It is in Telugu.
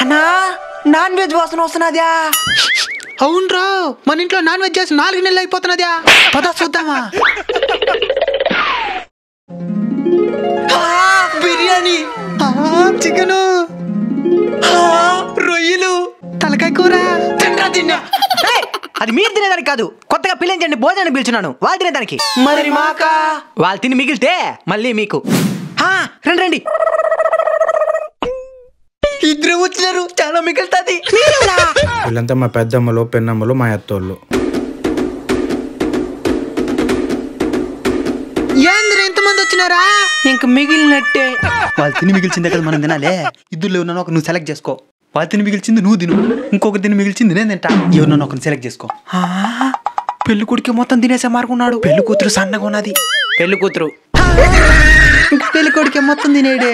అన్నా నాన్ వెజ్ వాసన వస్తున్నదా? అవునరా, మన ఇంట్లో నాన్ వెజ్ చేసి 4 నెలలు అయిపోతున్నదా. పద చూద్దామా. బిర్యానీ, చికెను, రొయ్యలు, తలకాయ కూర. తిన్నా. అది మీరు తినేదానికి కాదు, కొత్తగా పిలించండి భోజనం పిలుచున్నాను, వాళ్ళు తినేదానికి. మరి మాకా? వాళ్ళు తిని మిగిలితే మళ్ళీ మీకు. రండి రండి, ఇద్దరు వచ్చినారు, చాలా మిగులుతుంది. వీళ్ళంతా మా పెద్దమ్మలు, పెన్నమ్మలు, మా అత్తోళ్ళు. ఏంద్ర ఇంతమంది వచ్చినారా? ఇంక మిగిలినట్టే. వాళ్ళు తిని మిగిల్చిందే కదా మనం తినాలే. ఇద్దరులో ఉన్నాను ఒక నువ్వు సెలెక్ట్ చేసుకో. వాళ్ళు తిని మిగిల్చింది నువ్వు తిను, ఇంకొక తిని మిగిల్చింది నేను తింటా. ఎవరినో ఒకరిని సెలెక్ట్ చేసుకో. పెళ్లి కొడుకు మొత్తం తినేసే మార్కున్నాడు. పెళ్లి కూతురు సన్నగా ఉన్నది. పెళ్లి కూతురు పెళ్లి కొడుకే మొత్తం తినేడే.